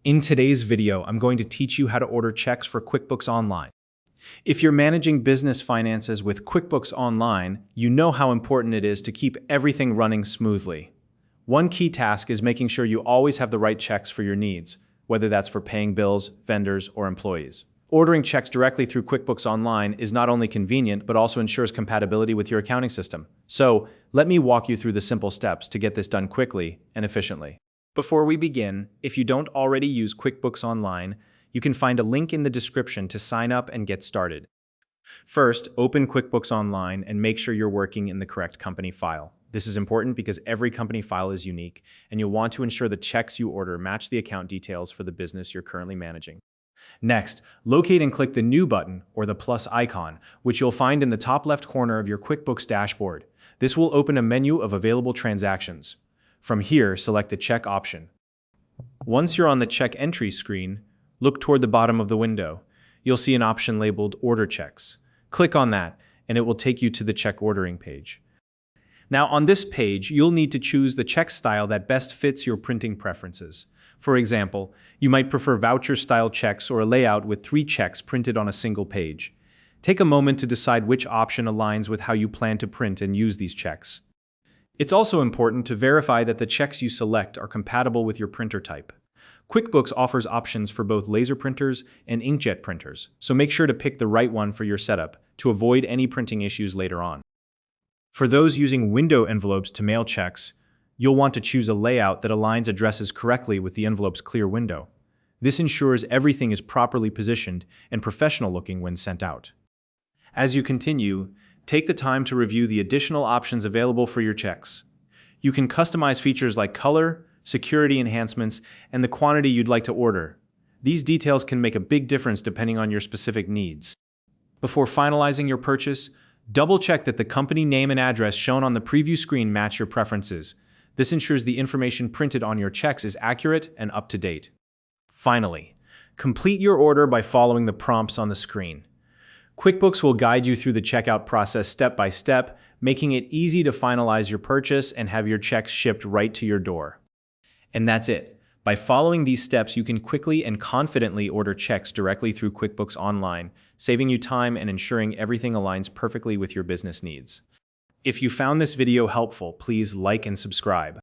In today's video, I'm going to teach you how to order checks for QuickBooks Online. If you're managing business finances with QuickBooks Online, you know how important it is to keep everything running smoothly. One key task is making sure you always have the right checks for your needs, whether that's for paying bills, vendors, or employees. Ordering checks directly through QuickBooks Online is not only convenient, but also ensures compatibility with your accounting system. So, let me walk you through the simple steps to get this done quickly and efficiently. Before we begin, if you don't already use QuickBooks Online, you can find a link in the description to sign up and get started. First, open QuickBooks Online and make sure you're working in the correct company file. This is important because every company file is unique, and you'll want to ensure the checks you order match the account details for the business you're currently managing. Next, locate and click the New button, or the plus icon, which you'll find in the top left corner of your QuickBooks dashboard. This will open a menu of available transactions. From here, select the check option. Once you're on the check entry screen, look toward the bottom of the window. You'll see an option labeled Order Checks. Click on that, and it will take you to the check ordering page. Now, on this page, you'll need to choose the check style that best fits your printing preferences. For example, you might prefer voucher-style checks or a layout with 3 checks printed on a single page. Take a moment to decide which option aligns with how you plan to print and use these checks. It's also important to verify that the checks you select are compatible with your printer type. QuickBooks offers options for both laser printers and inkjet printers, so make sure to pick the right one for your setup to avoid any printing issues later on. For those using window envelopes to mail checks, you'll want to choose a layout that aligns addresses correctly with the envelope's clear window. This ensures everything is properly positioned and professional looking when sent out. As you continue, take the time to review the additional options available for your checks. You can customize features like color, security enhancements, and the quantity you'd like to order. These details can make a big difference depending on your specific needs. Before finalizing your purchase, double-check that the company name and address shown on the preview screen match your preferences. This ensures the information printed on your checks is accurate and up to date. Finally, complete your order by following the prompts on the screen. QuickBooks will guide you through the checkout process step by step, making it easy to finalize your purchase and have your checks shipped right to your door. And that's it. By following these steps, you can quickly and confidently order checks directly through QuickBooks Online, saving you time and ensuring everything aligns perfectly with your business needs. If you found this video helpful, please like and subscribe.